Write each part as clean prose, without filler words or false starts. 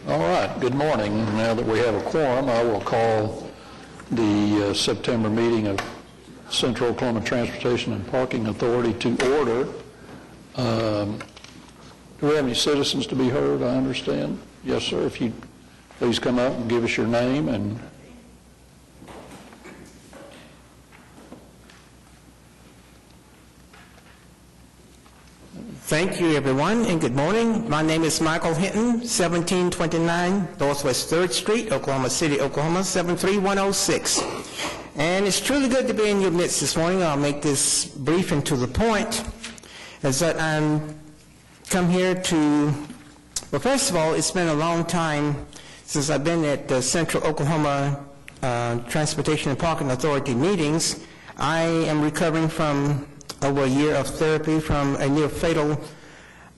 All right, good morning. Now that we have a quorum, I will call the September meeting of Central Oklahoma Transportation and Parking Authority to order. Do we have any citizens to be heard, I understand? Yes, sir. If you please come up and give us your name and... Thank you, everyone, and good morning. My name is Michael Hinton, 1729 Northwest 3rd Street, Oklahoma City, Oklahoma, 73106. And it's truly good to be in your midst this morning. I'll make this brief and to the point, is that I'm come here to, well, first of all, it's been a long time since I've been at the Central Oklahoma Transportation and Parking Authority meetings. I am recovering from over a year of therapy from a near-fatal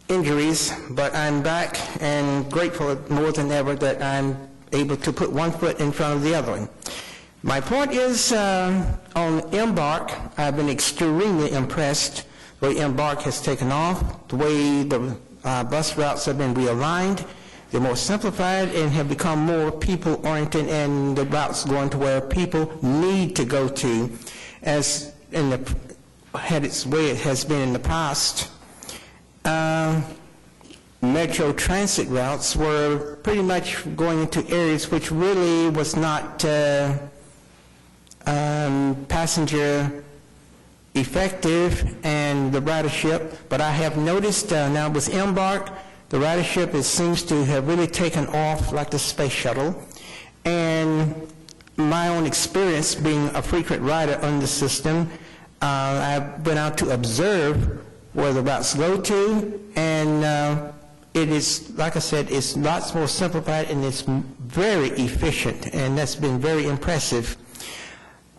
injuries, but I'm back and grateful more than ever that I'm able to put one foot in front of the other one. My point is on Embark. I've been extremely impressed the way Embark has taken off, the way the bus routes have been realigned. They're more simplified and have become more people-oriented, and the routes going to where people need to go to, as in the had its way it has been in the past. Metro transit routes were pretty much going into areas which really was not passenger effective and the ridership, but I have noticed now with Embark, the ridership seems to have really taken off like the space shuttle, and my own experience being a frequent rider on the system, I've been out to observe where the routes go to, and it is, like I said, it's lots more simplified and it's very efficient, and that's been very impressive.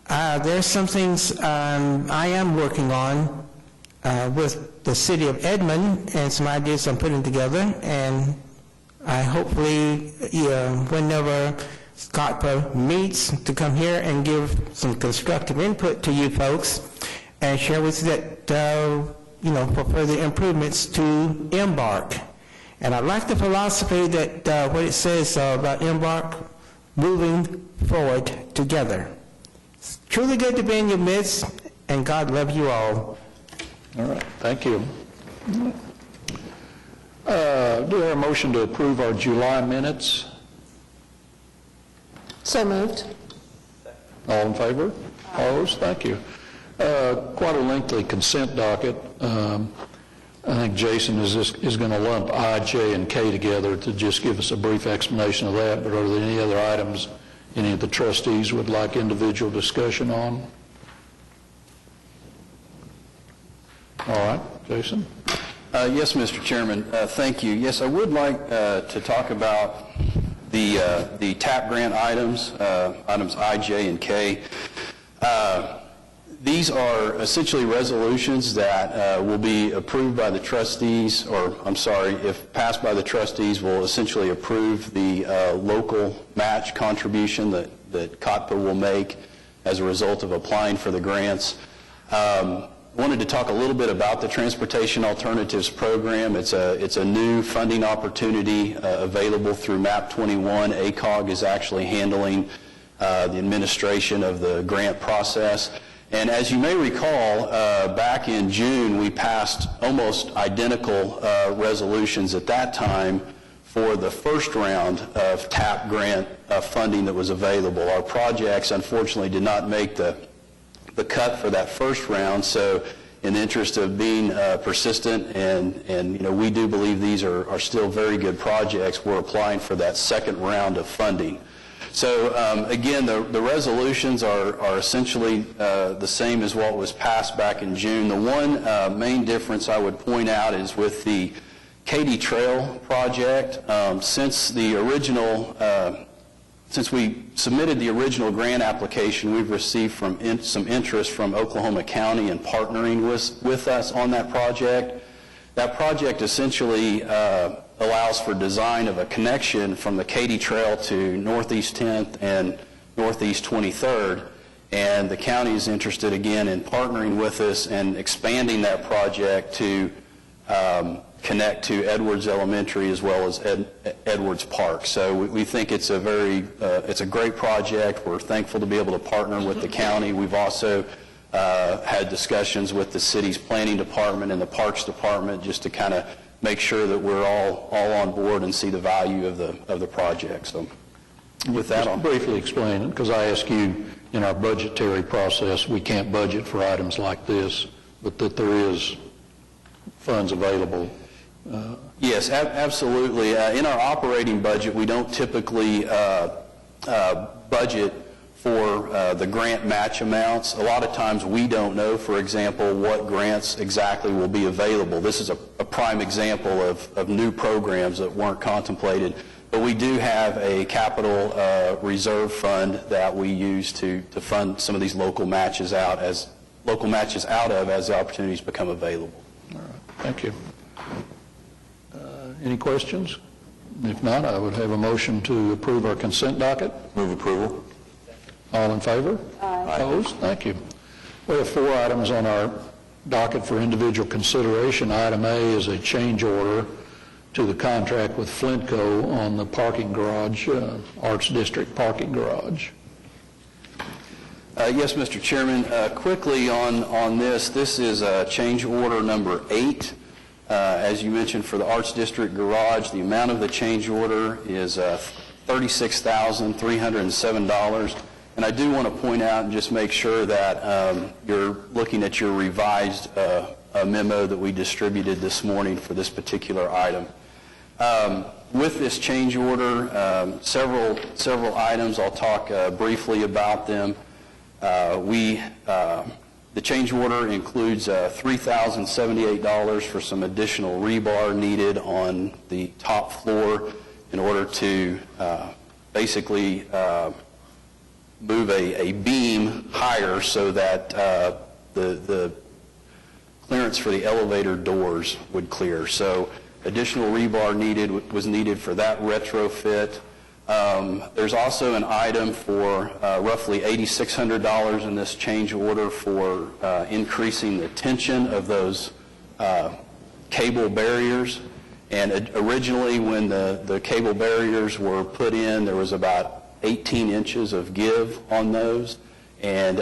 There's some things I am working on with the city of Edmond, and some ideas I'm putting together, and I hopefully, whenever Cotpa meets, to come here and give some constructive input to you folks and share with you that, for further improvements to Embark. And I like the philosophy that what it says about Embark, moving forward together. It's truly good to be in your midst, and God love you all. All right, thank you. Do I have a motion to approve our July minutes? So moved. All in favor? Opposed? Thank you. Quite a lengthy consent docket. I think Jason is going to lump I, J, and K together to just give us a brief explanation of that, but are there any other items any of the trustees would like individual discussion on? All right, Jason? Yes, Mr. Chairman. Thank you. Yes, I would like to talk about the TAP grant items, items I, J, and K. These are essentially resolutions that will be approved by the trustees, or I'm sorry, if passed by the trustees, will essentially approve the local match contribution that Cotpa will make as a result of applying for the grants. Wanted to talk a little bit about the Transportation Alternatives Program. It's a new funding opportunity available through MAP 21. ACOG is actually handling the administration of the grant process. And as you may recall, back in June, we passed almost identical resolutions at that time for the first round of TAP grant funding that was available. Our projects, unfortunately, did not make the cut for that first round, so in the interest of being persistent and we do believe these are still very good projects, we're applying for that second round of funding. So again, the resolutions are essentially the same as what was passed back in June. The one main difference I would point out is with the Katy Trail project. Since we submitted the original grant application, we've received some interest from Oklahoma County in partnering with us on that project. That project essentially allows for design of a connection from the Katy Trail to Northeast 10th and Northeast 23rd, and the county is interested again in partnering with us and expanding that project to connect to Edwards Elementary as well as Edwards Park. So we think it's a great project. We're thankful to be able to partner with the county. We've also had discussions with the city's planning department and the parks department just to kind of make sure that we're all on board and see the value of the project. So with that, I'll Just briefly explain it, because I asked you in our budgetary process, we can't budget for items like this, but that there is funds available. Yes, absolutely. In our operating budget, we don't typically budget for the grant match amounts. A lot of times we don't know, for example, what grants exactly will be available. This is a prime example of new programs that weren't contemplated. But we do have a capital reserve fund that we use to fund some of these local matches out as the opportunities become available. All right, thank you. Any questions? If not, I would have a motion to approve our consent docket. Move approval. All in favor? Aye. Opposed? Thank you. We have 4 items on our docket for individual consideration. Item A is a change order to the contract with Flintco on the parking garage, Arts District parking garage. Yes, Mr. Chairman. Quickly on this is change order number 8. As you mentioned, for the Arts District garage, the amount of the change order is $36,307. And I do want to point out and just make sure that you're looking at your revised memo that we distributed this morning for this particular item. With this change order, several items, I'll talk briefly about them. The change order includes $3,078 for some additional rebar needed on the top floor in order to basically move a beam higher so that the clearance for the elevator doors would clear. So additional rebar was needed for that retrofit. There's also an item for roughly $8,600 in this change order for increasing the tension of those cable barriers. And originally, when the cable barriers were put in, there was about 18 inches of give on those. And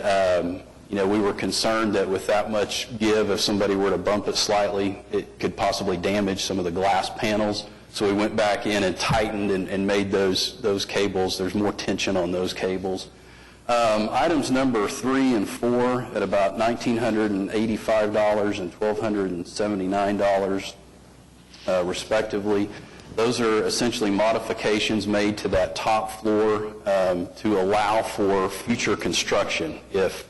we were concerned that with that much give, if somebody were to bump it slightly, it could possibly damage some of the glass panels. So we went back in and tightened and made those cables. There's more tension on those cables. Items number 3 and 4 at about $1,985 and $1,279 respectively. Those are essentially modifications made to that top floor to allow for future construction. If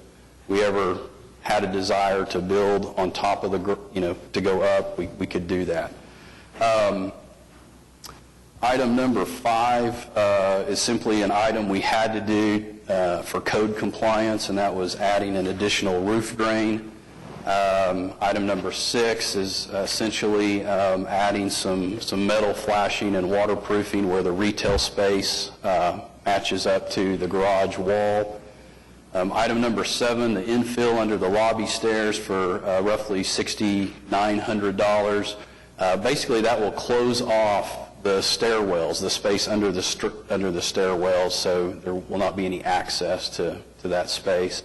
we ever had a desire to build on top of to go up, we could do that. Item number 5 is simply an item we had to do for code compliance, and that was adding an additional roof drain. Item number 6 is essentially adding some metal flashing and waterproofing where the retail space matches up to the garage wall. Item number 7, the infill under the lobby stairs for roughly $6,900. Basically, that will close off the stairwells, the space under the stairwells, so there will not be any access to that space.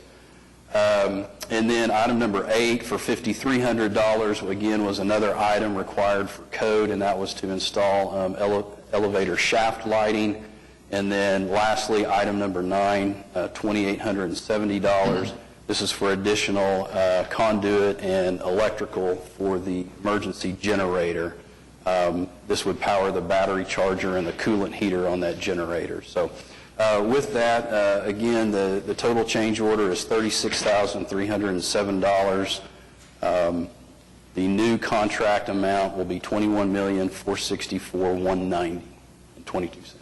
And then item number 8 for $5,300, again, was another item required for code, and that was to install elevator shaft lighting. And then lastly, item number 9, $2,870. This is for additional conduit and electrical for the emergency generator. This would power the battery charger and the coolant heater on that generator. So with that, again, the total change order is $36,307. The new contract amount will be $21,464,190.22.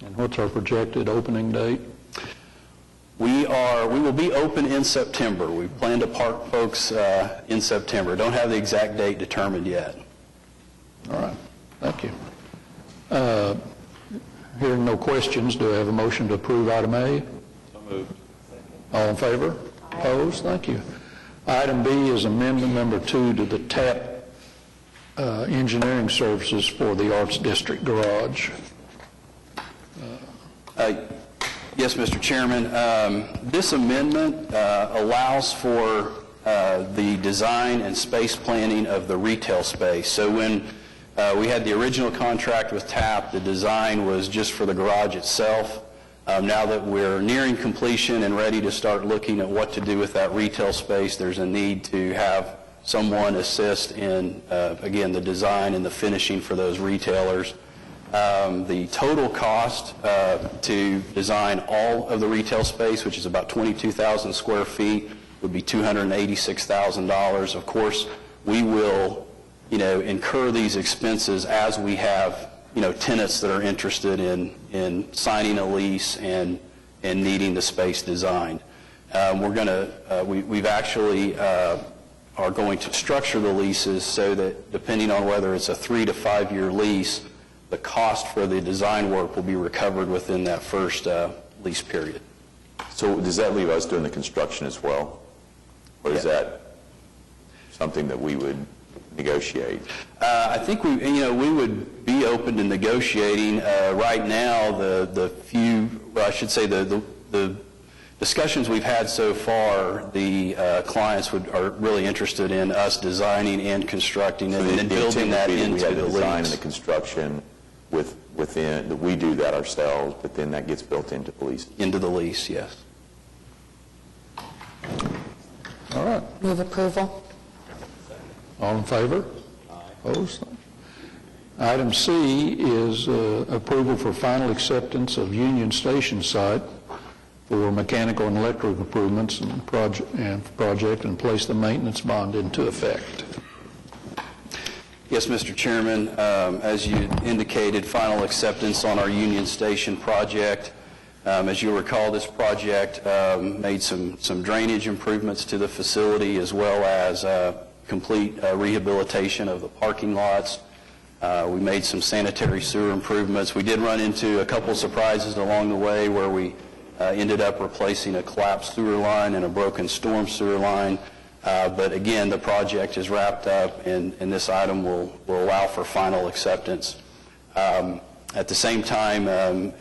And what's our projected opening date? We will be open in September. We plan to park folks in September. Don't have the exact date determined yet. All right, thank you. Hearing no questions, do I have a motion to approve item A? So moved. All in favor? Opposed? Thank you. Item B is amendment number 2 to the TAP engineering services for the Arts District Garage. Yes, Mr. Chairman. This amendment allows for the design and space planning of the retail space. So when we had the original contract with TAP, the design was just for the garage itself. Now that we're nearing completion and ready to start looking at what to do with that retail space, there's a need to have someone assist in, again, the design and the finishing for those retailers. The total cost to design all of the retail space, which is about 22,000 square feet, would be $286,000. Of course, we will, incur these expenses as we have, tenants that are interested in signing a lease and needing the space designed. We've actually are going to structure the leases so that depending on whether it's a 3 to 5 year lease, the cost for the design work will be recovered within that first lease period. So does that leave us doing the construction as well? Or is that something that we would negotiate? I think we would be open to negotiating. Right now, the discussions we've had so far, the clients are really interested in us designing and constructing and then building that into the lease. We have the design and the construction within, that we do that ourselves, but then that gets built into the lease. Into the lease, yes. All right. Move approval. All in favor? Opposed? Item C is approval for final acceptance of Union Station site for mechanical and electrical improvements and project and place the maintenance bond into effect. Yes, Mr. Chairman. As you indicated, final acceptance on our Union Station project. As you'll recall, this project made some drainage improvements to the facility as well as complete rehabilitation of the parking lots. We made some sanitary sewer improvements. We did run into a couple surprises along the way where we ended up replacing a collapsed sewer line and a broken storm sewer line. But again, the project is wrapped up and this item will allow for final acceptance. At the same time,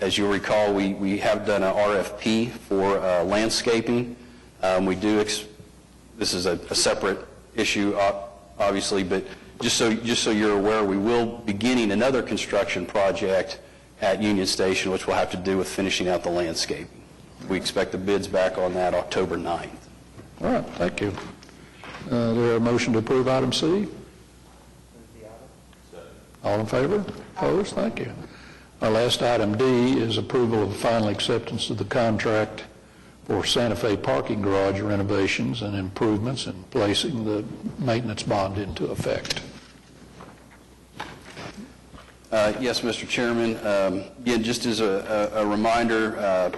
as you'll recall, we have done an RFP for landscaping. This is a separate issue, obviously, but just so you're aware, we will be beginning another construction project at Union Station, which will have to do with finishing out the landscaping. We expect the bids back on that October 9th. All right, thank you. Do we have a motion to approve item C? All in favor? Opposed? Thank you. Our last item D is approval of final acceptance of the contract for Santa Fe parking garage renovations and improvements and placing the maintenance bond into effect. Yes, Mr. Chairman. Again, just as a reminder,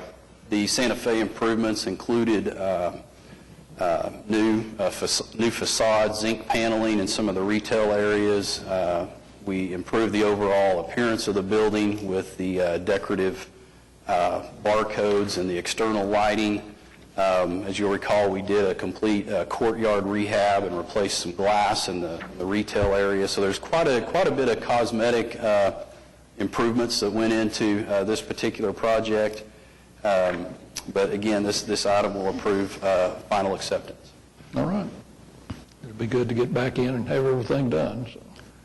the Santa Fe improvements included new facade, zinc paneling in some of the retail areas. We improved the overall appearance of the building with the decorative barcodes and the external lighting. As you'll recall, we did a complete courtyard rehab and replaced some glass in the retail area. So there's quite a bit of cosmetic improvements that went into this particular project. But again, this item will approve final acceptance. All right. It'd be good to get back in and have everything done. So,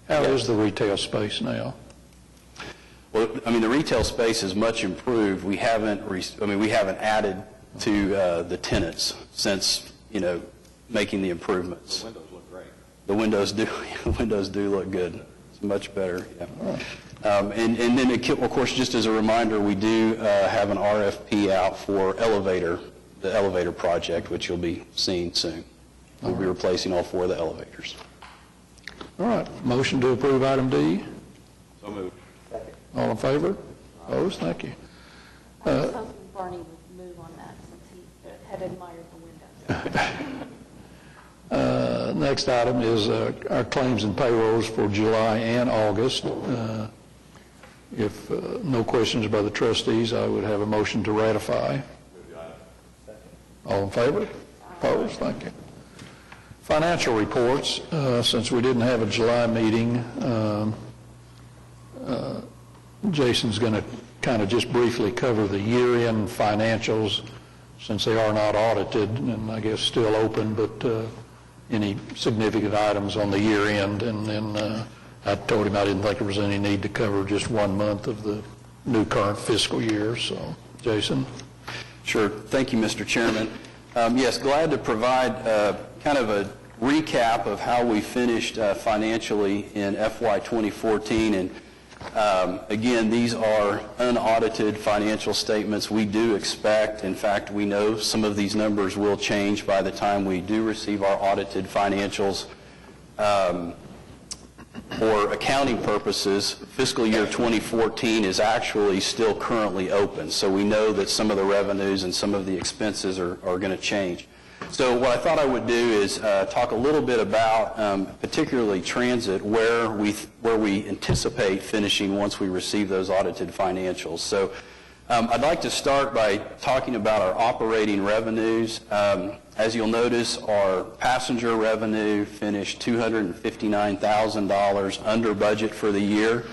how is the retail space now? Well, I mean, the retail space is much improved. We haven't added to the tenants since, making the improvements. The windows look great. The windows do look good. It's much better. Yeah. And then, of course, just as a reminder, we do have an RFP out for the elevator project, which you'll be seeing soon. We'll be replacing all 4 of the elevators. All right, motion to approve item D. So moved. All in favor? Opposed? Thank you. I was hoping Barney would move on that since he had admired the windows. Next item is our claims and payrolls for July and August. If no questions by the trustees, I would have a motion to ratify. All in favor? Opposed? Thank you. Financial reports, since we didn't have a July meeting, Jason's going to kind of just briefly cover the year-end financials since they are not audited and I guess still open, but any significant items on the year-end. And then I told him I didn't think there was any need to cover just 1 month of the new current fiscal year. So, Jason? Sure. Thank you, Mr. Chairman. Yes, glad to provide kind of a recap of how we finished financially in FY 2014. And again, these are unaudited financial statements. We do expect, in fact, we know some of these numbers will change by the time we do receive our audited financials. For accounting purposes, fiscal year 2014 is actually still currently open. So we know that some of the revenues and some of the expenses are going to change. So what I thought I would do is talk a little bit about particularly transit, where we anticipate finishing once we receive those audited financials. So I'd like to start by talking about our operating revenues. As you'll notice, our passenger revenue finished $259,000 under budget for the year.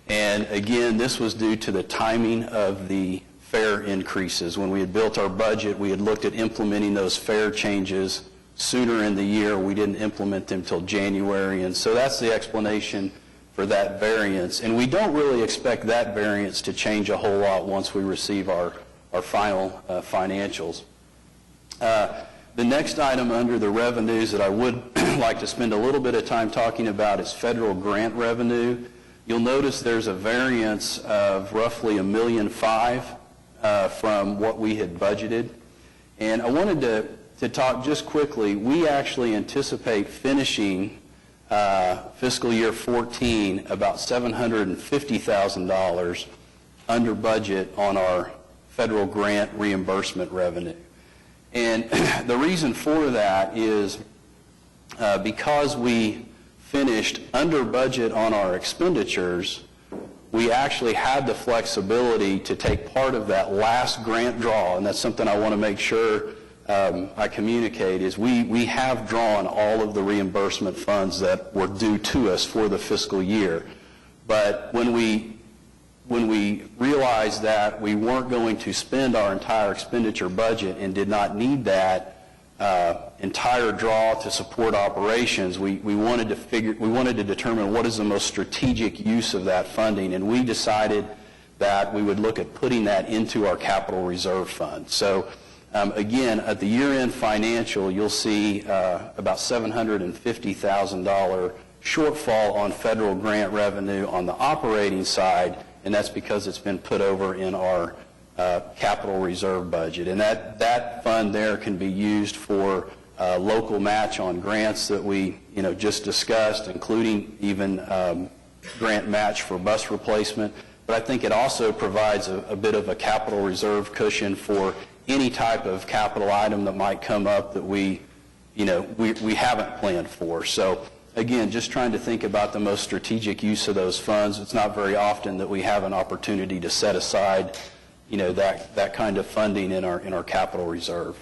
And again, this was due to the timing of the fare increases. When we had built our budget, we had looked at implementing those fare changes sooner in the year. We didn't implement them till January, and so that's the explanation for that variance. And we don't really expect that variance to change a whole lot once we receive our final financials. The next item under the revenues that I would like to spend a little bit of time talking about is federal grant revenue. You'll notice there's a variance of roughly $1.5 million from what we had budgeted. And I wanted to talk just quickly. We actually anticipate finishing fiscal year 14 about $750,000 under budget on our federal grant reimbursement revenue. And the reason for that is because we finished under budget on our expenditures, we actually had the flexibility to take part of that last grant draw, and that's something I want to make sure I communicate, is we have drawn all of the reimbursement funds that were due to us for the fiscal year. But when we realized that we weren't going to spend our entire expenditure budget and did not need that entire draw to support operations, we wanted to determine what is the most strategic use of that funding, and we decided that we would look at putting that into our capital reserve fund. So again, at the year-end financial, you'll see about $750,000 shortfall on federal grant revenue on the operating side, and that's because it's been put over in our capital reserve budget. And that fund there can be used for local match on grants that we just discussed, including even grant match for bus replacement. But I think it also provides a bit of a capital reserve cushion for any type of capital item that might come up that we haven't planned for. So again, just trying to think about the most strategic use of those funds. It's not very often that we have an opportunity to set aside that kind of funding in our capital reserve.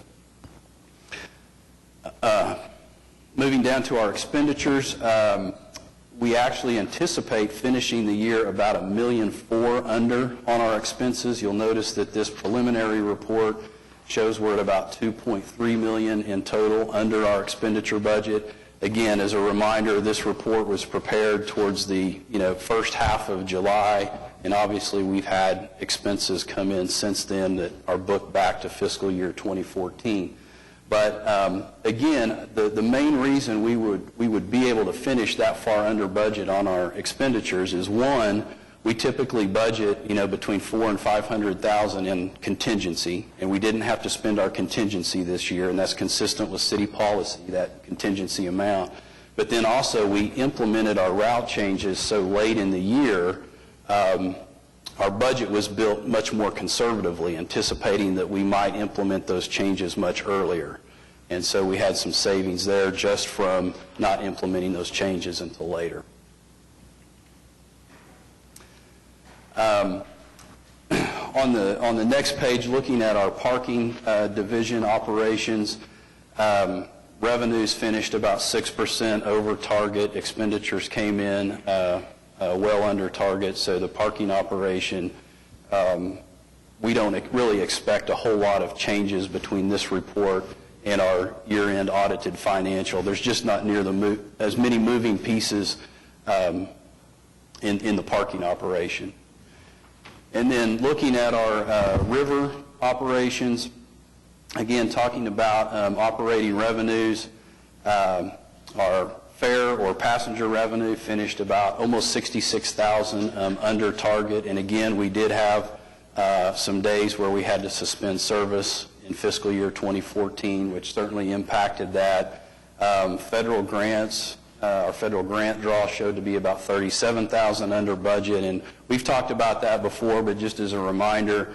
Moving down to our expenditures, we actually anticipate finishing the year about $1.4 million under on our expenses. You'll notice that this preliminary report shows we're at about $2.3 million in total under our expenditure budget. Again, as a reminder, this report was prepared towards the first half of July, and obviously we've had expenses come in since then that are booked back to fiscal year 2014. But again, the main reason we would be able to finish that far under budget on our expenditures is, one, we typically budget between $400,000 and $500,000 in contingency, and we didn't have to spend our contingency this year, and that's consistent with city policy, that contingency amount. But then also we implemented our route changes so late in the year, our budget was built much more conservatively, anticipating that we might implement those changes much earlier. And so we had some savings there just from not implementing those changes until later. On the next page, looking at our parking division operations, revenues finished about 6% over target. Expenditures came in well under target. So the parking operation, we don't really expect a whole lot of changes between this report and our year-end audited financial. There's just not near as many moving pieces in the parking operation. And then looking at our river operations, again, talking about operating revenues, our fare or passenger revenue finished about almost $66,000 under target. And again, we did have some days where we had to suspend service in fiscal year 2014, which certainly impacted that. Federal grants, our federal grant draw showed to be about $37,000 under budget. And we've talked about that before, but just as a reminder,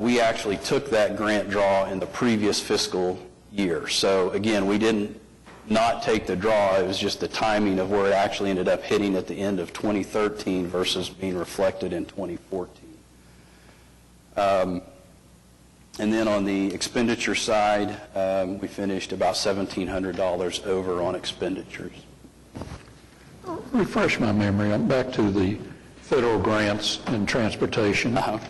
we actually took that grant draw in the previous fiscal year. So again, we didn't not take the draw. It was just the timing of where it actually ended up hitting at the end of 2013 versus being reflected in 2014. And then on the expenditure side, we finished about $1,700 over on expenditures. Refresh my memory. I'm back to the federal grants and transportation. I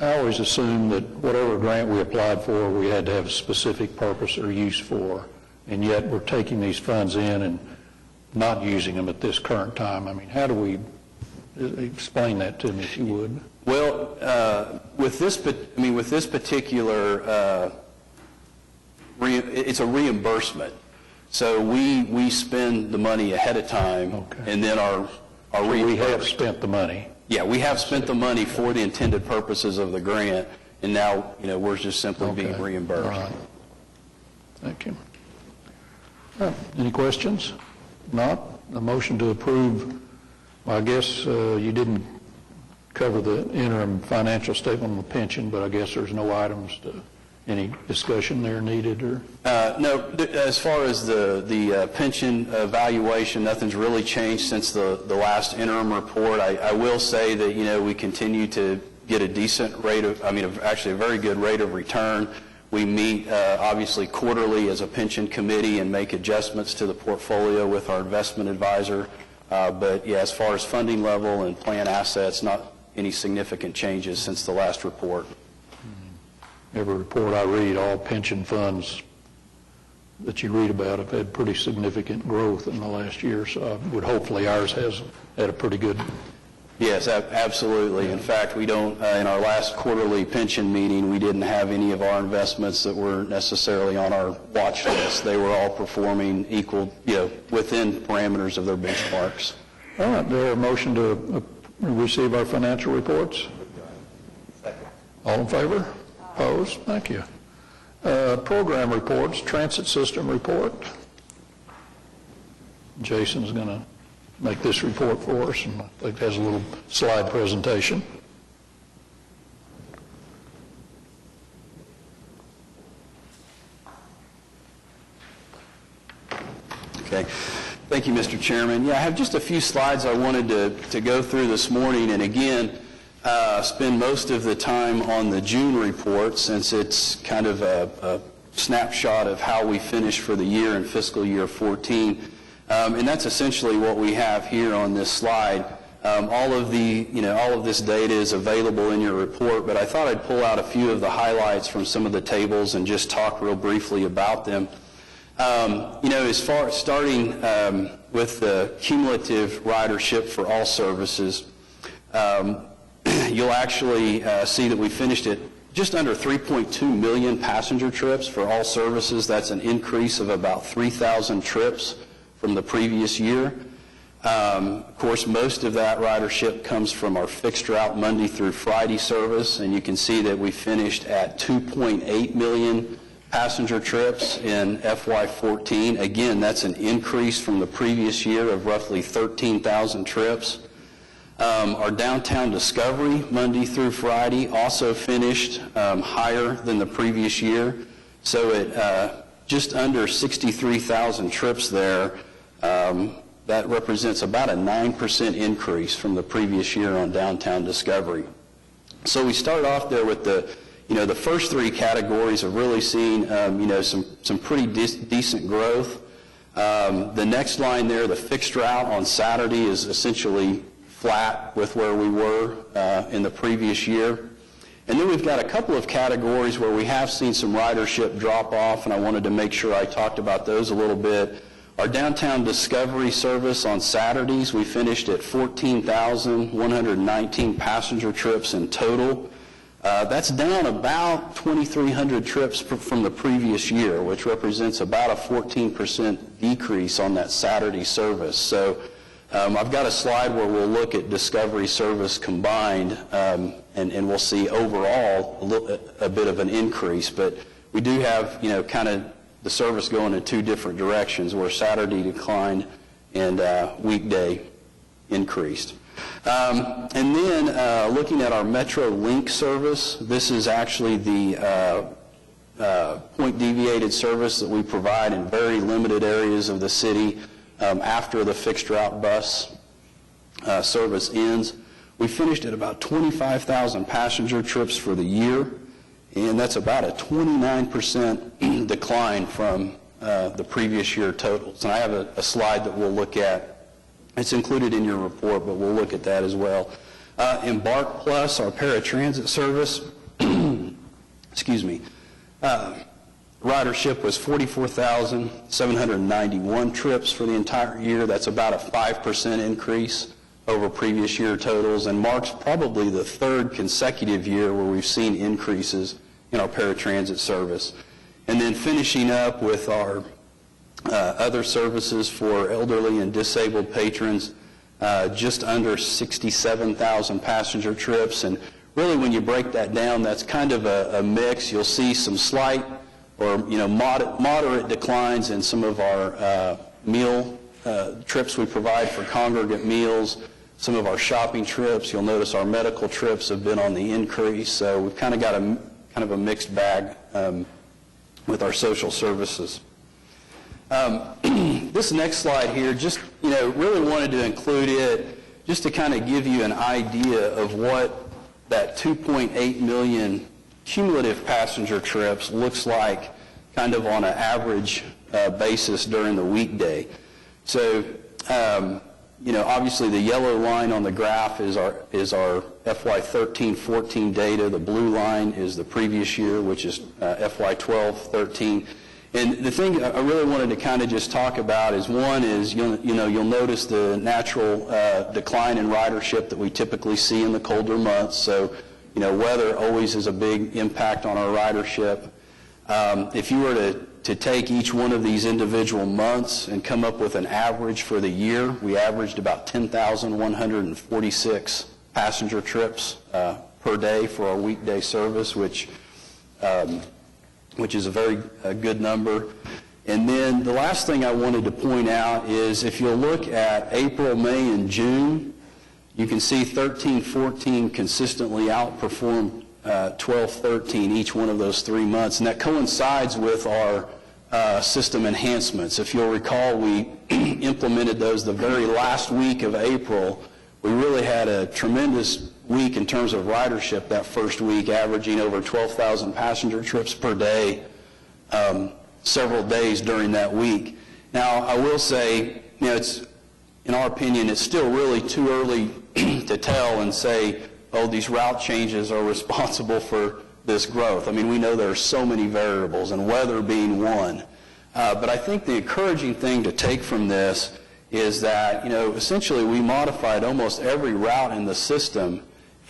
always assumed that whatever grant we applied for, we had to have a specific purpose or use for, and yet we're taking these funds in and not using them at this current time. I mean, how do we explain that to me, if you would? Well, with this particular, it's a reimbursement. So we spend the money ahead of time, Okay. and then our We have spent the money. Yeah, we have spent the money for the intended purposes of the grant, and now we're just simply being Okay. reimbursed. All right. Thank you. Any questions? Not? A motion to approve. Well, I guess you didn't cover the interim financial statement on the pension, but I guess there's no items to, any discussion there needed, or? No, as far as the pension evaluation, nothing's really changed since the last interim report. I will say that, we continue to get a decent rate of, actually a very good rate of return. We meet, obviously, quarterly as a pension committee and make adjustments to the portfolio with our investment advisor. But, yeah, as far as funding level and plan assets, not any significant changes since the last report. Every report I read, all pension funds that you read about have had pretty significant growth in the last year, so I would hopefully ours has had a pretty good. Yes, absolutely. In fact, we don't, in our last quarterly pension meeting, we didn't have any of our investments that were necessarily on our watch list. They were all performing equal, within parameters of their benchmarks. All right, there a motion to receive our financial reports? Second. All in favor? Opposed? Thank you. Program reports, transit system report. Jason's going to make this report for us, and I think has a little slide presentation. Okay. Thank you, Mr. Chairman. Yeah, I have just a few slides I wanted to go through this morning, and again, spend most of the time on the June report, since it's kind of a snapshot of how we finished for the year in fiscal year 14. And that's essentially what we have here on this slide. All of this data is available in your report, but I thought I'd pull out a few of the highlights from some of the tables and just talk real briefly about them. As far as starting with the cumulative ridership for all services, you'll actually see that we finished at just under 3.2 million passenger trips for all services. That's an increase of about 3,000 trips from the previous year. Of course, most of that ridership comes from our fixed route Monday through Friday service, and you can see that we finished at 2.8 million passenger trips in FY14. Again, that's an increase from the previous year of roughly 13,000 trips. Our downtown discovery, Monday through Friday, also finished higher than the previous year. So at just under 63,000 trips there, that represents about a 9% increase from the previous year on downtown discovery. So we start off there with the first three categories have really seen, some pretty decent growth. The next line there, the fixed route on Saturday, is essentially flat with where we were in the previous year. And then we've got a couple of categories where we have seen some ridership drop off, and I wanted to make sure I talked about those a little bit. Our downtown discovery service on Saturdays, we finished at 14,119 passenger trips in total. That's down about 2,300 trips from the previous year, which represents about a 14% decrease on that Saturday service. So I've got a slide where we'll look at discovery service combined, and we'll see overall a bit of an increase. But we do have, kind of the service going in two different directions, where Saturday declined and weekday increased. And then looking at our Metro Link service, this is actually the point deviated service that we provide in very limited areas of the city after the fixed route bus service ends. We finished at about 25,000 passenger trips for the year, and that's about a 29% decline from the previous year totals. And I have a slide that we'll look at. It's included in your report, but we'll look at that as well. Embark Plus, our paratransit service, ridership was 44,791 trips for the entire year. That's about a 5% increase over previous year totals, and marks probably the third consecutive year where we've seen increases in our paratransit service. And then finishing up with our other services for elderly and disabled patrons, just under 67,000 passenger trips. And really, when you break that down, that's kind of a mix. You'll see some slight or moderate declines in some of our meal trips we provide for congregate meals, some of our shopping trips. You'll notice our medical trips have been on the increase. So we've kind of got a mixed bag with our social services. This next slide here, just, really wanted to include it just to kind of give you an idea of what that 2.8 million cumulative passenger trips looks like kind of on an average basis during the weekday. So, obviously the yellow line on the graph is our FY13-14 data. The blue line is the previous year, which is FY12-13. And the thing I really wanted to kind of just talk about is, one is, you'll notice the natural decline in ridership that we typically see in the colder months. So, weather always has a big impact on our ridership. If you were to take each one of these individual months and come up with an average for the year, we averaged about 10,146 passenger trips per day for our weekday service, which is a very good number. And then the last thing I wanted to point out is, if you'll look at April, May, and June, you can see 13-14 consistently outperformed 12-13 each one of those 3 months. And that coincides with our system enhancements. If you'll recall, we implemented those the very last week of April. We really had a tremendous week in terms of ridership that first week, averaging over 12,000 passenger trips per day, several days during that week. Now, I will say, it's, in our opinion, it's still really too early to tell and say, oh, these route changes are responsible for this growth. I mean, we know there are so many variables, and weather being one. But I think the encouraging thing to take from this is that, essentially we modified almost every route in the system,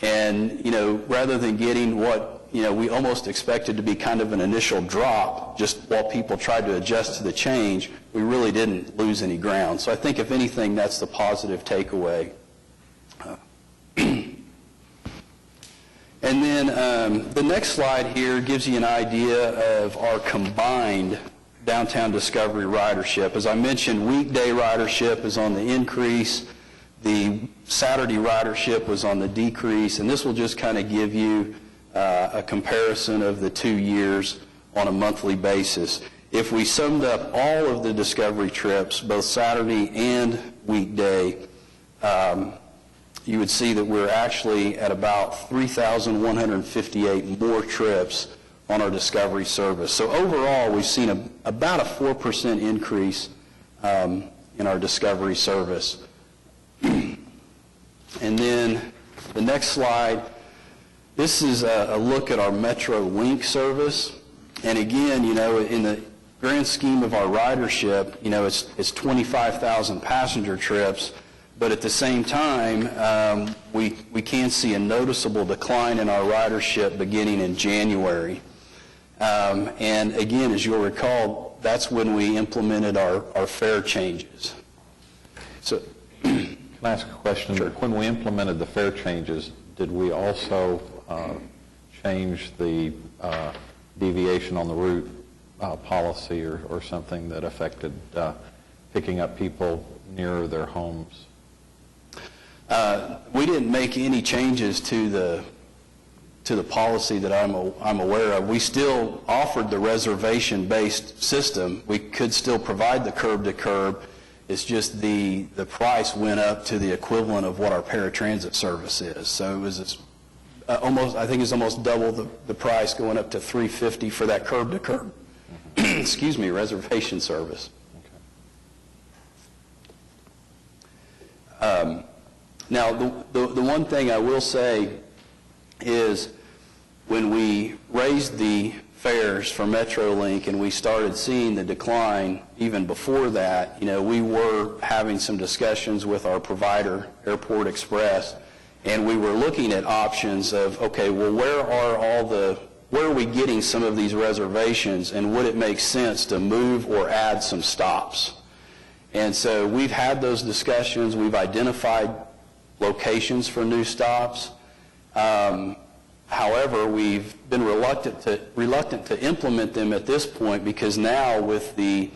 and, rather than getting what, we almost expected to be kind of an initial drop, just while people tried to adjust to the change, we really didn't lose any ground. So I think, if anything, that's the positive takeaway. And then the next slide here gives you an idea of our combined downtown Discovery ridership. As I mentioned, weekday ridership is on the increase. The Saturday ridership was on the decrease. And this will just kind of give you a comparison of the 2 years on a monthly basis. If we summed up all of the Discovery trips, both Saturday and weekday, you would see that we're actually at about 3,158 more trips on our Discovery service. So overall, we've seen about a 4% increase in our Discovery service. And then the next slide, this is a look at our Metro Link service. And again, in the grand scheme of our ridership, it's 25,000 passenger trips. But at the same time, we can see a noticeable decline in our ridership beginning in January. And again, as you'll recall, that's when we implemented our fare changes. So, Can I ask a question? Sure. When we implemented the fare changes, did we also change the deviation on the route policy or something that affected picking up people nearer their homes? We didn't make any changes to the policy that I'm aware of. We still offered the reservation-based system. We could still provide the curb-to-curb. It's just the price went up to the equivalent of what our paratransit service is. So it was I think it's almost double the price, going up to $350 for that curb-to-curb, excuse me, reservation service. Now, the one thing I will say is when we raised the fares for MetroLink and we started seeing the decline even before that, we were having some discussions with our provider, Airport Express, and we were looking at options of, okay, well, where are we getting some of these reservations, and would it make sense to move or add some stops? And so we've had those discussions. We've identified locations for new stops. However, we've been reluctant to implement them at this point because now with the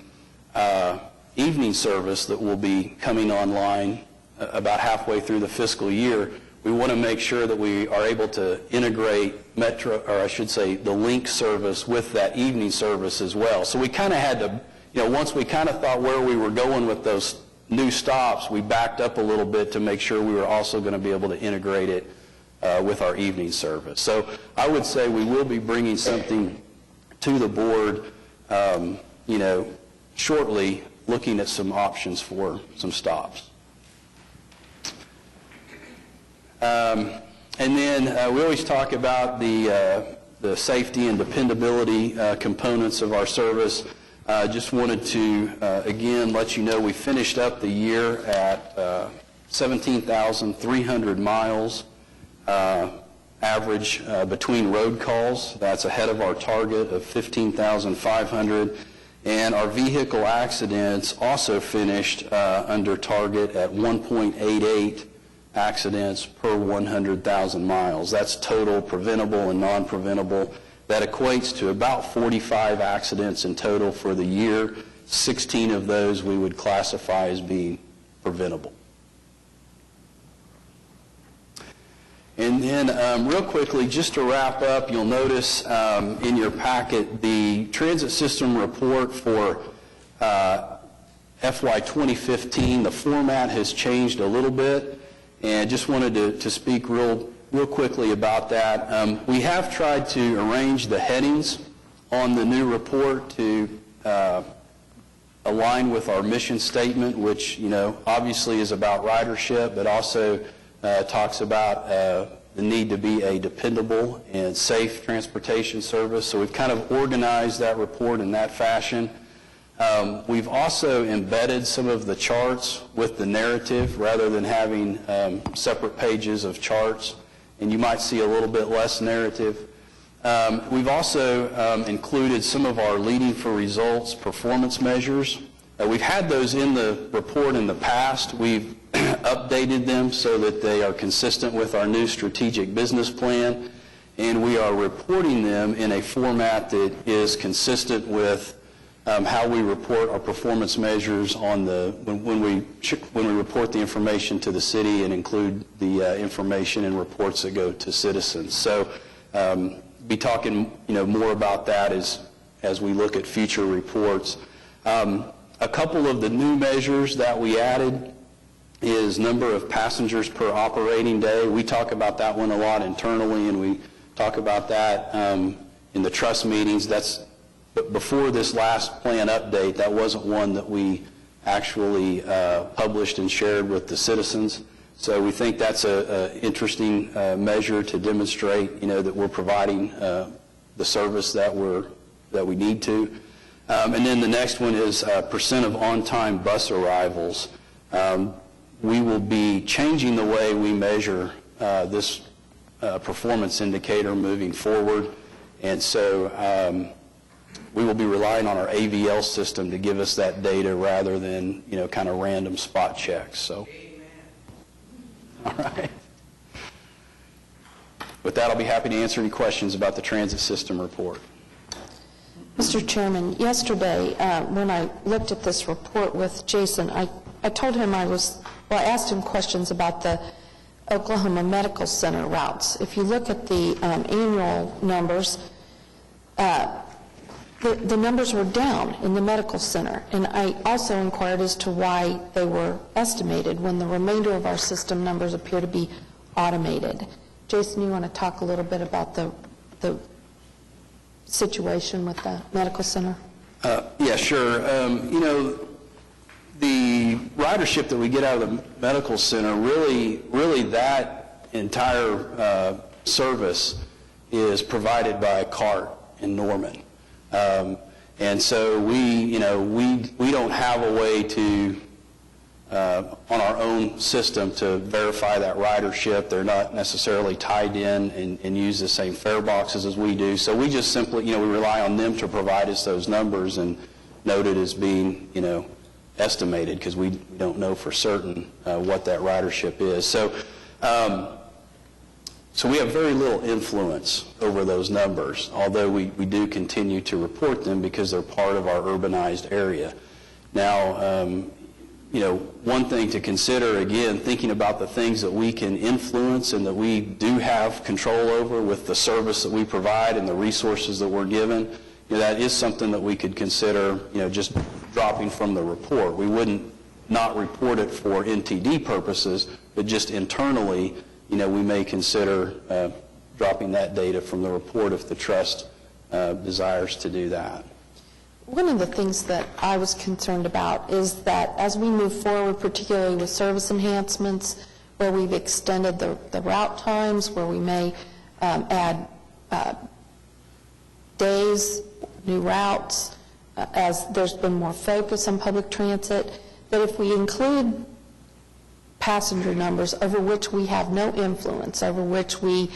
evening service that will be coming online about halfway through the fiscal year, we want to make sure that we are able to integrate the Link service with that evening service as well. So we kind of had to, once we kind of thought where we were going with those new stops, we backed up a little bit to make sure we were also going to be able to integrate it with our evening service. So I would say we will be bringing something to the board, shortly, looking at some options for some stops. And then we always talk about the safety and dependability components of our service. Just wanted to, again, let you know we finished up the year at 17,300 miles average between road calls. That's ahead of our target of 15,500. And our vehicle accidents also finished under target at 1.88 accidents per 100,000 miles. That's total preventable and non-preventable. That equates to about 45 accidents in total for the year. 16 of those we would classify as being preventable. And then real quickly, just to wrap up, you'll notice in your packet the transit system report for FY 2015. The format has changed a little bit, and just wanted to speak real quickly about that. We have tried to arrange the headings on the new report to align with our mission statement, which obviously is about ridership, but also talks about the need to be a dependable and safe transportation service. So we've kind of organized that report in that fashion. We've also embedded some of the charts with the narrative rather than having separate pages of charts, and you might see a little bit less narrative. We've also included some of our leading for results performance measures. We've had those in the report in the past. We've updated them so that they are consistent with our new strategic business plan. and we are reporting them in a format that is consistent with how we report our performance measures on when we report the information to the city and include the information and reports that go to citizens. So be talking more about that as we look at future reports. A couple of the new measures that we added is number of passengers per operating day. We talk about that one a lot internally, and we talk about that in the trust meetings. But before this last plan update, that wasn't one that we actually published and shared with the citizens. So we think that's an interesting measure to demonstrate, that we're providing the service that we need to. And then the next one is percent of on-time bus arrivals. We will be changing the way we measure this performance indicator moving forward. And so we will be relying on our AVL system to give us that data rather than, kind of random spot checks. So, all right. With that, I'll be happy to answer any questions about the transit system report. Mr. Chairman, yesterday, when I looked at this report with Jason, I told him I asked him questions about the Oklahoma Medical Center routes. If you look at the annual numbers, the numbers were down in the medical center. And I also inquired as to why they were estimated when the remainder of our system numbers appear to be automated. Jason, you want to talk a little bit about the situation with the medical center? Yeah, sure. The ridership that we get out of the medical center, really that entire service is provided by CART in Norman. And so we don't have a way to, on our own system, to verify that ridership. They're not necessarily tied in and use the same fare boxes as we do. So we just simply, we rely on them to provide us those numbers and note it as being, estimated, because we don't know for certain what that ridership is. So we have very little influence over those numbers, although we do continue to report them because they're part of our urbanized area. Now, one thing to consider, again, thinking about the things that we can influence and that we do have control over with the service that we provide and the resources that we're given, that is something that we could consider, just dropping from the report. We wouldn't not report it for NTD purposes, but just internally, we may consider dropping that data from the report if the trust desires to do that. One of the things that I was concerned about is that as we move forward, particularly with service enhancements, where we've extended the route times, where we may add days, new routes, as there's been more focus on public transit, that if we include passenger numbers over which we have no influence, over which we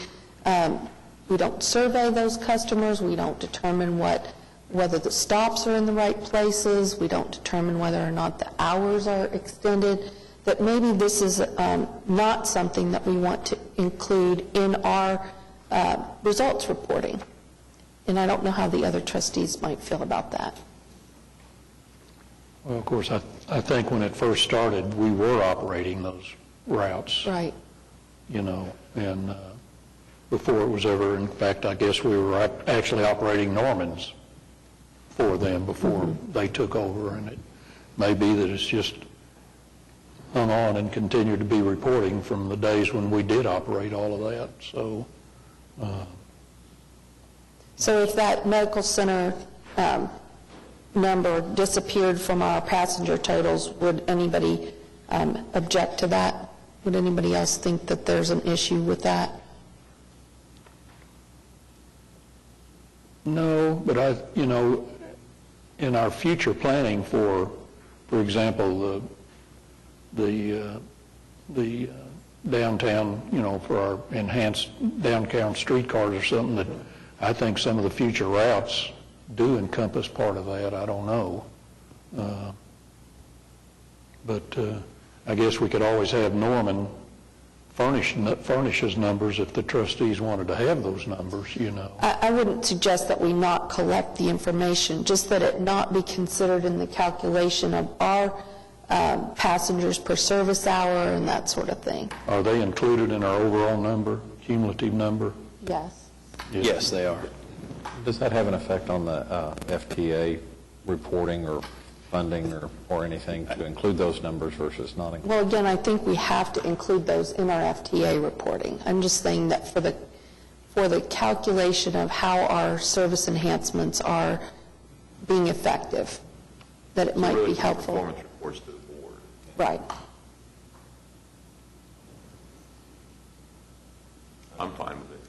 don't survey those customers, we don't determine whether the stops are in the right places, we don't determine whether or not the hours are extended, that maybe this is not something that we want to include in our results reporting. And I don't know how the other trustees might feel about that. Well, of course, I think when it first started, we were operating those routes. Right. And before it was ever, in fact, I guess we were actually operating Norman's for them before they took over, and it may be that it's just hung on and continued to be reporting from the days when we did operate all of that. So if that medical center number disappeared from our passenger totals, would anybody object to that? Would anybody else think that there's an issue with that? No, but in our future planning for example, the downtown, for our enhanced downtown streetcars or something, that I think some of the future routes do encompass part of that. I don't know. But I guess we could always have Norman furnishes numbers if the trustees wanted to have those numbers, I wouldn't suggest that we not collect the information, just that it not be considered in the calculation of our passengers per service hour and that sort of thing. Are they included in our overall number, cumulative number? Yes. Yes, they are. Does that have an effect on the FTA reporting or funding or anything to include those numbers versus not include? Well, again, I think we have to include those in our FTA reporting. I'm just saying that for the calculation of how our service enhancements are being effective, that it might be helpful. Performance reports to the board. Right. I'm fine with it.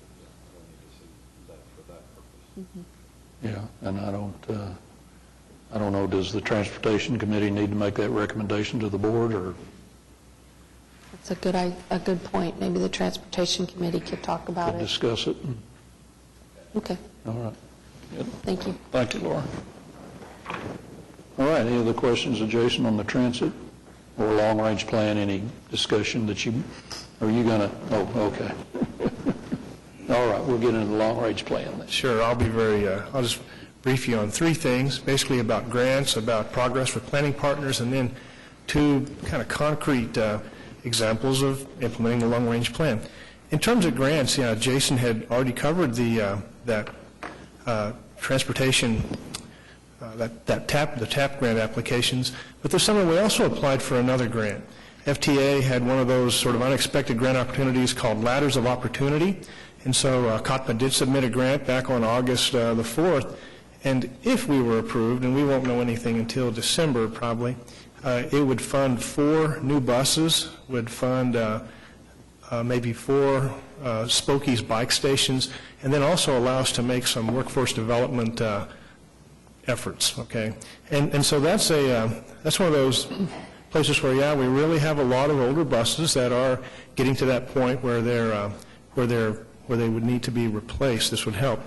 Yeah, and I don't know, does the Transportation Committee need to make that recommendation to the board, or? That's a good point. Maybe the Transportation Committee could talk about Could it. discuss it? Okay. All right. Good. Thank you. Thank you, Laura. All right, any other questions of Jason on the transit or long-range plan? Any discussion that are you going to, okay. All right, we'll get into the long-range plan then. Sure, I'll just brief you on three things, basically about grants, about progress with planning partners, and then two kind of concrete examples of implementing the long-range plan. In terms of grants, Jason had already covered that transportation, the TAP grant applications, but this summer we also applied for another grant. FTA had one of those sort of unexpected grant opportunities called Ladders of Opportunity, and so Cotpa did submit a grant back on August the 4th, and if we were approved, and we won't know anything until December probably, it would fund 4 new buses, would fund maybe 4 Spokies bike stations, and then also allow us to make some workforce development efforts, okay? And so that's one of those places where, we really have a lot of older buses that are getting to that point where they would need to be replaced. This would help.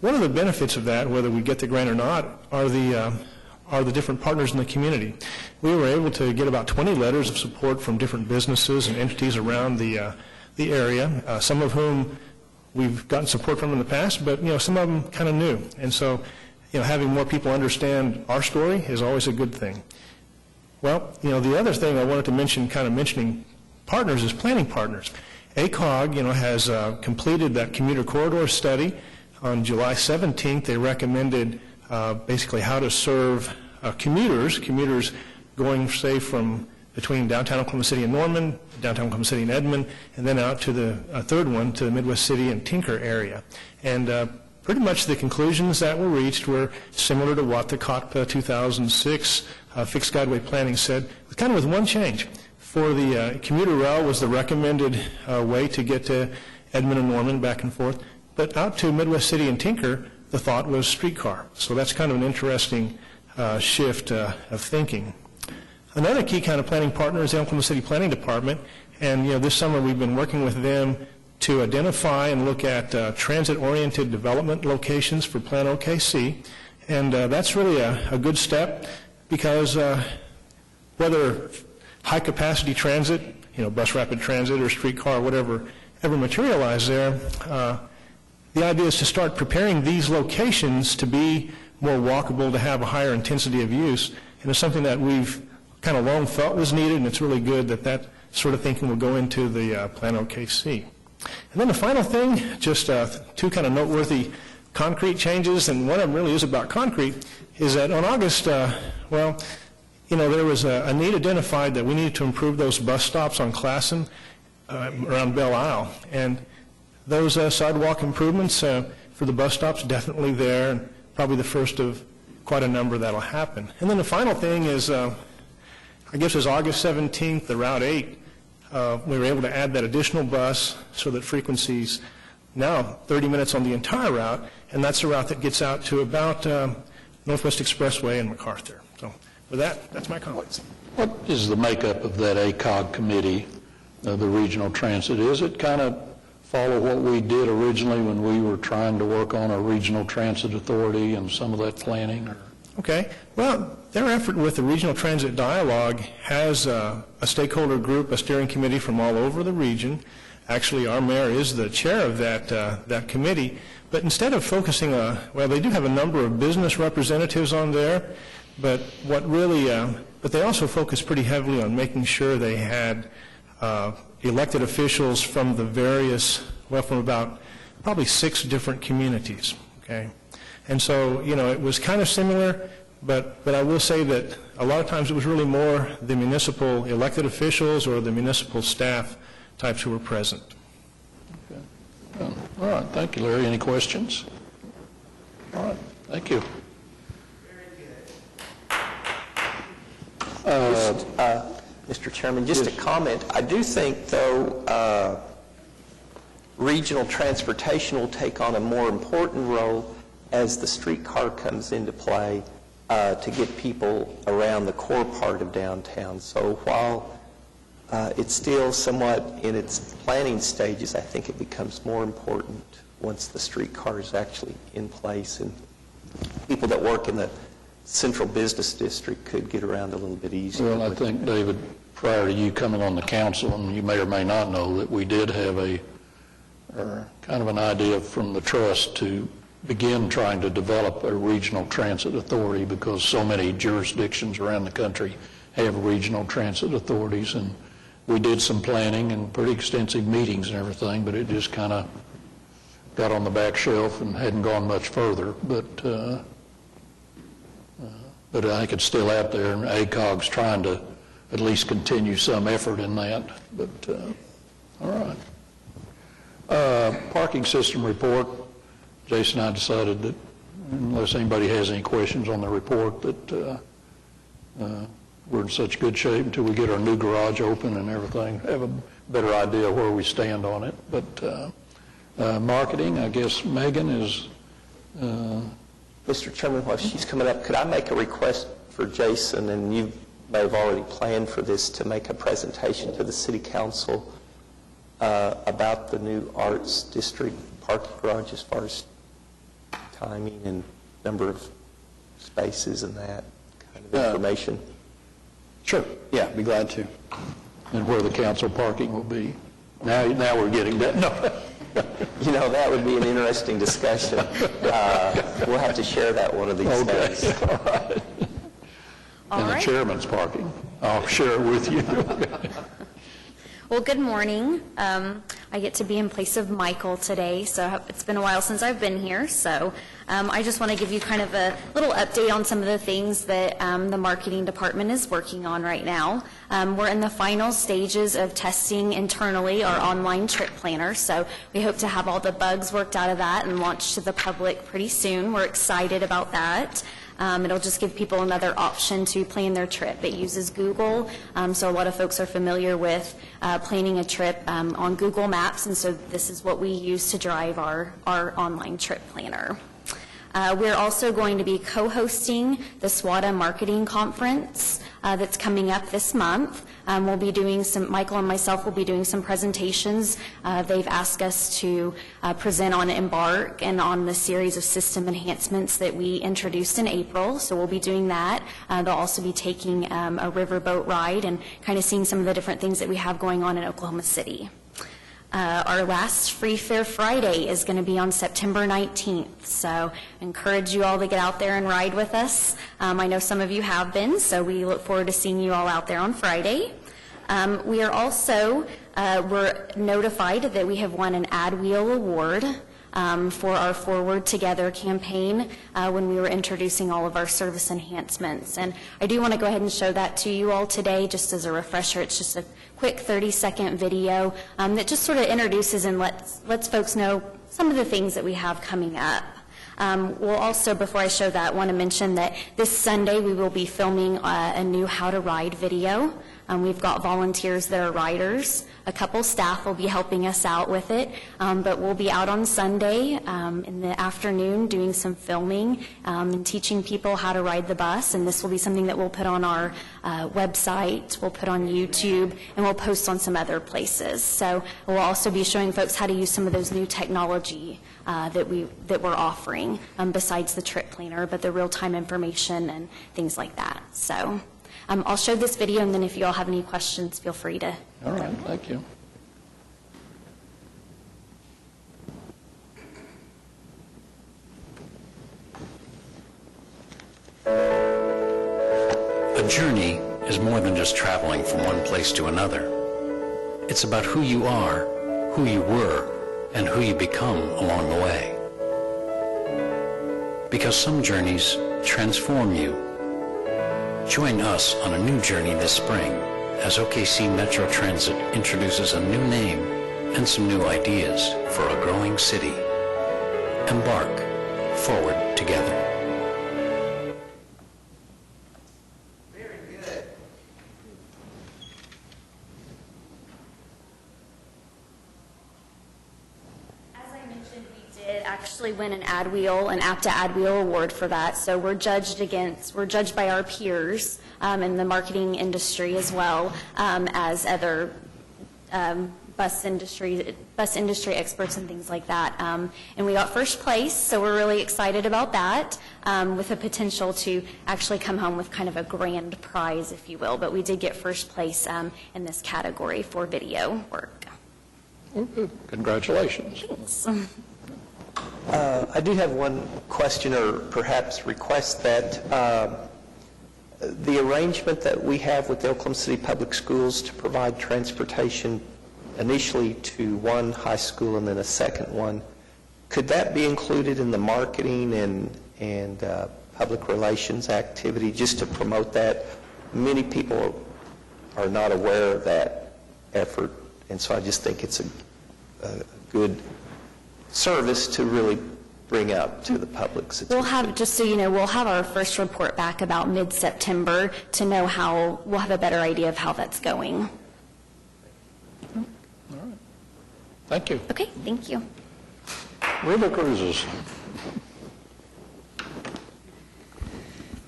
One of the benefits of that, whether we get the grant or not, are the different partners in the community. We were able to get about 20 letters of support from different businesses and entities around the area, some of whom we've gotten support from in the past, but some of them kind of new. And so, having more people understand our story is always a good thing. Well, the other thing I wanted to mention, kind of mentioning partners, is planning partners. ACOG, has completed that commuter corridor study. On July 17th, they recommended basically how to serve commuters going, say, from between downtown Oklahoma City and Norman, downtown Oklahoma City and Edmond, and then out to the third one, to the Midwest City and Tinker area. And pretty much the conclusions that were reached were similar to what the Cotpa 2006 fixed guideway planning said, kind of with one change. For the commuter rail was the recommended way to get to Edmond and Norman back and forth, but out to Midwest City and Tinker, the thought was streetcar. So that's kind of an interesting shift of thinking. Another key kind of planning partner is the Oklahoma City Planning Department, and this summer we've been working with them to identify and look at transit-oriented development locations for Plan OKC, and that's really a good step because whether high-capacity transit, bus rapid transit or streetcar, whatever, ever materialize there, the idea is to start preparing these locations to be more walkable, to have a higher intensity of use, and it's something that we've kind of long felt was needed, and it's really good that sort of thinking will go into the Plan OKC. And then the final thing, just two kind of noteworthy concrete changes, and one of them really is about concrete, is that on August, there was a need identified that we needed to improve those bus stops on Classen around Belle Isle. And those sidewalk improvements for the bus stops definitely there, and probably the first of quite a number that'll happen. And then the final thing is, I guess it was August 17th, the Route 8, we were able to add that additional bus so that frequencies now 30 minutes on the entire route, and that's the route that gets out to about Northwest Expressway and MacArthur. So with that, that's my comments. What is the makeup of that ACOG committee, the regional transit? Is it kind of follow what we did originally when we were trying to work on a regional transit authority and some of that planning? Or? Okay. Well, their effort with the Regional Transit Dialogue has a stakeholder group, a steering committee from all over the region. Actually, our mayor is the chair of that committee. But instead of focusing well, they do have a number of business representatives on there, but but they also focus pretty heavily on making sure they had elected officials from the various, from about probably 6 different communities, okay? And so, it was kind of similar, but I will say that a lot of times it was really more the municipal elected officials or the municipal staff types who were present. All right, thank you, Larry. Any questions? All right, thank you. Mr. Chairman, just a comment. I do think, though, regional transportation will take on a more important role as the streetcar comes into play to get people around the core part of downtown. So while it's still somewhat in its planning stages, I think it becomes more important once the streetcar is actually in place and people that work in the central business district could get around a little bit easier. Well, I think, David, prior to you coming on the council, and you may or may not know that we did have kind of an idea from the trust to begin trying to develop a regional transit authority, because so many jurisdictions around the country have regional transit authorities, and we did some planning and pretty extensive meetings and everything, but it just kind of got on the back shelf and hadn't gone much further. But I think it's still out there, and ACOG's trying to at least continue some effort in that. But all right. Parking system report. Jason and I decided that unless anybody has any questions on the report, that we're in such good shape until we get our new garage open and everything, have a better idea where we stand on it. But marketing, I guess Megan is... Mr. Chairman, while she's coming up, could I make a request for Jason, and you may have already planned for this, to make a presentation to the City Council about the new Arts District parking garage as far as timing and number of spaces and that kind of information? Sure. Yeah, be glad to. And where the council parking will be. Now we're getting that. No. That would be an interesting discussion. We'll have to share that one of these days. All right. And the chairman's parking. I'll share it with you. Well, good morning. I get to be in place of Michael today, so it's been a while since I've been here. So I just want to give you kind of a little update on some of the things that the marketing department is working on right now. We're in the final stages of testing internally our online trip planner, so we hope to have all the bugs worked out of that and launch to the public pretty soon. We're excited about that. It'll just give people another option to plan their trip. It uses Google, so a lot of folks are familiar with planning a trip on Google Maps, and so this is what we use to drive our online trip planner. We're also going to be co-hosting the SWATA Marketing Conference that's coming up this month. We'll be doing Michael and myself will be doing some presentations. They've asked us to present on Embark and on the series of system enhancements that we introduced in April, so we'll be doing that. They'll also be taking a riverboat ride and kind of seeing some of the different things that we have going on in Oklahoma City. Our last Free Fair Friday is going to be on September 19th, so I encourage you all to get out there and ride with us. I know some of you have been, so we look forward to seeing you all out there on Friday. We are also, we're notified that we have won an Ad Wheel Award for our Forward Together campaign when we were introducing all of our service enhancements. And I do want to go ahead and show that to you all today just as a refresher. It's just a quick 30-second video that just sort of introduces and lets folks know some of the things that we have coming up. We'll also, before I show that, want to mention that this Sunday we will be filming a new How to Ride video. We've got volunteers that are riders. A couple staff will be helping us out with it, but we'll be out on Sunday in the afternoon doing some filming and teaching people how to ride the bus, and this will be something that we'll put on our website, we'll put on YouTube, and we'll post on some other places. So we'll also be showing folks how to use some of those new technology that we're offering, besides the trip planner, but the real-time information and things like that. So I'll show this video, and then if you all have any questions, feel free to. All right, thank you. A journey is more than just traveling from one place to another. It's about who you are, who you were, and who you become along the way. Because some journeys transform you. Join us on a new journey this spring as OKC Metro Transit introduces a new name and some new ideas for a growing city. Embark forward together. Actually win an APTA Ad Wheel award for that. So we're judged by our peers in the marketing industry as well as other bus industry experts and things like that. And we got first place, so we're really excited about that, with a potential to actually come home with kind of a grand prize, if you will. But we did get first place in this category for video work. Well, good. Congratulations. Thanks. I do have one question, or perhaps request, that the arrangement that we have with the Oklahoma City Public Schools to provide transportation initially to one high school and then a second one, could that be included in the marketing and public relations activity just to promote that? Many people are not aware of that effort, and so I just think it's a good service to really bring out to the public. We'll have, just so you know, we'll have our first report back about mid-September to know how, we'll have a better idea of how that's going. All right. Thank you. Okay, thank you. River cruises.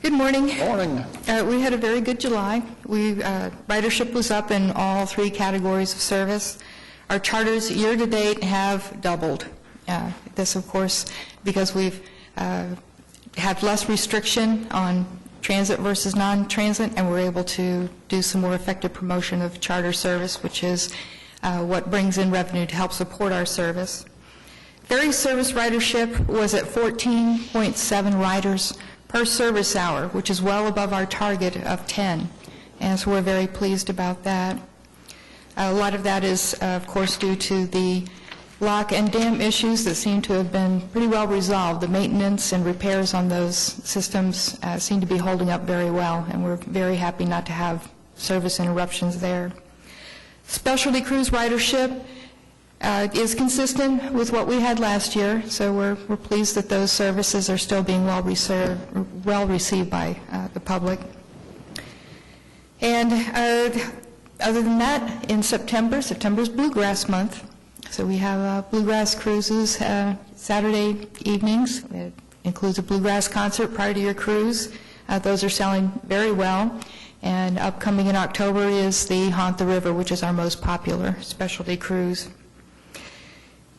Good morning. Morning. We had a very good July. Ridership was up in all three categories of service. Our charters year-to-date have doubled. This, of course, because we've had less restriction on transit versus non-transit, and we're able to do some more effective promotion of charter service, which is what brings in revenue to help support our service. Ferry service ridership was at 14.7 riders per service hour, which is well above our target of 10, and so we're very pleased about that. A lot of that is, of course, due to the lock and dam issues that seem to have been pretty well resolved. The maintenance and repairs on those systems seem to be holding up very well, and we're very happy not to have service interruptions there. Specialty cruise ridership is consistent with what we had last year, so we're pleased that those services are still being well received by the public. And other than that, in September's Bluegrass Month, so we have bluegrass cruises Saturday evenings. It includes a bluegrass concert prior to your cruise. Those are selling very well. And upcoming in October is the Haunt the River, which is our most popular specialty cruise.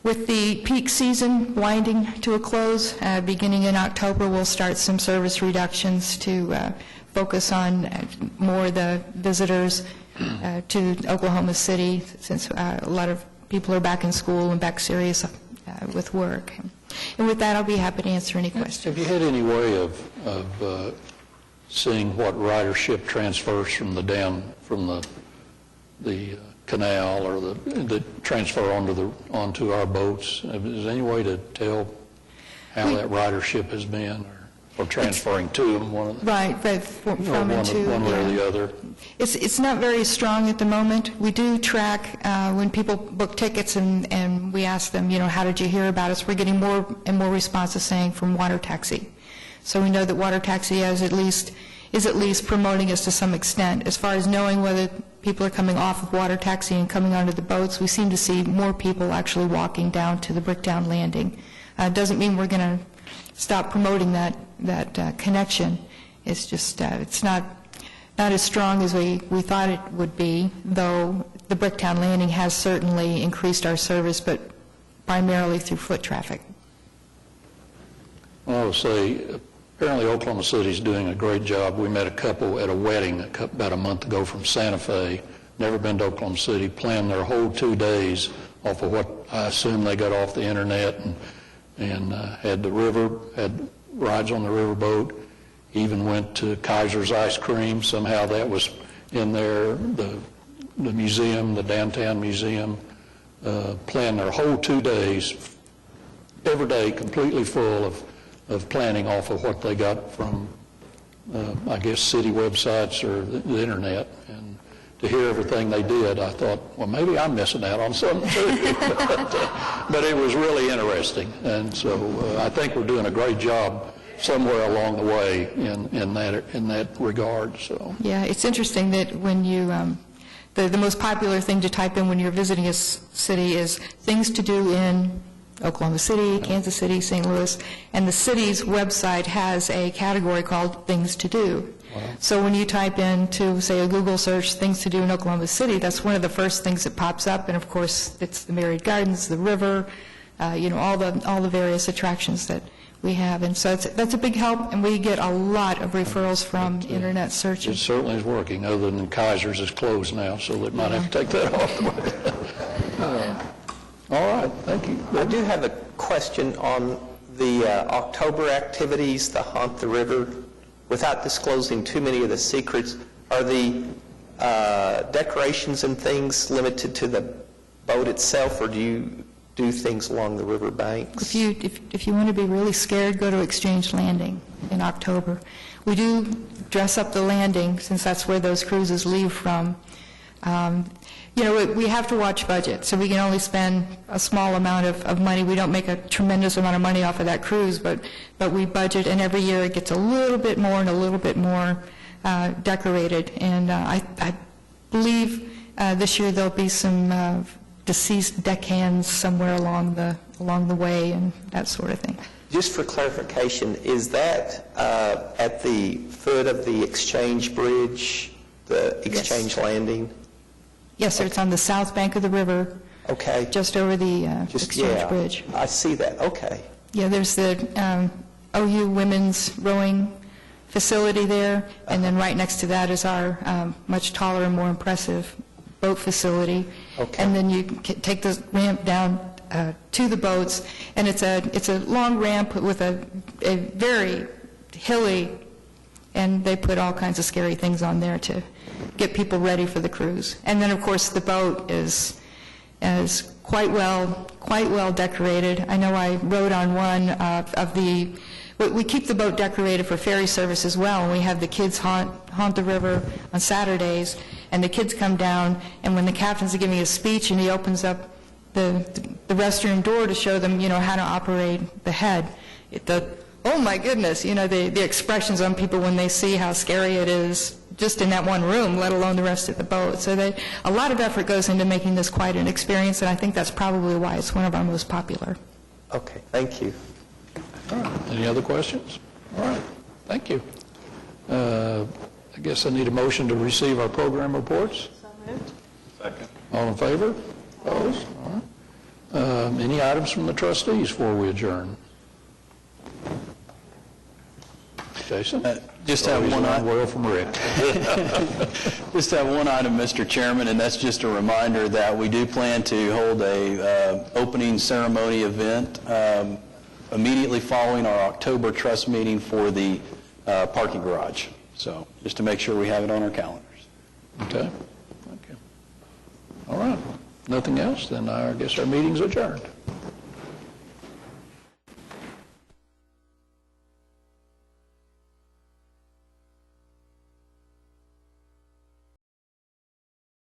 With the peak season winding to a close, beginning in October, we'll start some service reductions to focus on more the visitors to Oklahoma City, since a lot of people are back in school and back serious with work. And with that, I'll be happy to answer any questions. Have you had any way of seeing what ridership transfers from the canal, or the transfer onto our boats? Is there any way to tell how that ridership has been, or transferring to them, one way or the other? It's not very strong at the moment. We do track when people book tickets, and we ask them, how did you hear about us? We're getting more and more responses saying from water taxi. So we know that water taxi is at least promoting us to some extent. As far as knowing whether people are coming off of water taxi and coming onto the boats, we seem to see more people actually walking down to the Bricktown landing. It doesn't mean we're going to stop promoting that connection. It's just it's not as strong as we thought it would be, though the Bricktown landing has certainly increased our service, but primarily through foot traffic. Well, I would say, apparently Oklahoma City's doing a great job. We met a couple at a wedding about a month ago from Santa Fe, never been to Oklahoma City, planned their whole 2 days off of what I assume they got off the internet, and had rides on the riverboat, even went to Kaiser's Ice Cream. Somehow that was in there, the museum, the downtown museum, planned their whole 2 days, every day completely full of planning off of what they got from, I guess, city websites or the internet. And to hear everything they did, I thought, well, maybe I'm missing out on something too. But it was really interesting. And so I think we're doing a great job somewhere along the way in that regard. So Yeah, it's interesting that when you, the most popular thing to type in when you're visiting a city is things to do in Oklahoma City, Kansas City, St. Louis, and the city's website has a category called Things to Do. Wow. So when you type into, say, a Google search, Things to Do in Oklahoma City, that's one of the first things that pops up, and of course, it's the Myriad Gardens, the river, all the various attractions that we have, and so that's a big help, and we get a lot of referrals from internet it searches. certainly is working, other than Kaiser's is closed now, so they might have to take that off. All right, thank you. I do have a question on the October activities, the Haunt the River. Without disclosing too many of the secrets, are the decorations and things limited to the boat itself, or do you do things along the river banks? If you want to be really scared, go to Exchange Landing in October. We do dress up the landing, since that's where those cruises leave from. We have to watch budget, so we can only spend a small amount of money. We don't make a tremendous amount of money off of that cruise, but we budget, and every year it gets a little bit more and a little bit more decorated. And I believe this year there'll be some deceased deckhands somewhere along the way and that sort of thing. Just for clarification, is that at the foot of the Exchange Bridge, the Exchange Landing? Yes, sir. It's on the south bank of the river. Okay. Just over the Exchange Bridge. I see that. Okay. Yeah, there's the OU Women's Rowing facility there, and then right next to that is our much taller and more impressive boat facility. Okay. And then you take the ramp down to the boats, and it's a long ramp with a very hilly, and they put all kinds of scary things on there to get people ready for the cruise. And then, of course, the boat is quite well decorated. I know I rode on one of the. We keep the boat decorated for ferry service as well, and we have the kids haunt the river on Saturdays, and the kids come down, and when the captain's giving a speech and he opens up the restroom door to show them, how to operate the head, oh my goodness, the expressions on people when they see how scary it is just in that one room, let alone the rest of the boat. So a lot of effort goes into making this quite an experience, and I think that's probably why it's one of our most popular. Okay, thank you. All right, any other questions? All right, thank you. I guess I need a motion to receive our program reports. So moved. Second. All in favor? Opposed? All right. Any items from the trustees before we adjourn? Jason? Just have one item. Well from Rick. Just have one item, Mr. Chairman, and that's just a reminder that we do plan to hold a opening ceremony event immediately following our October trust meeting for the parking garage. So just to make sure we have it on our calendars. Okay. Thank you. All right. Nothing else? Then I guess our meeting's adjourned.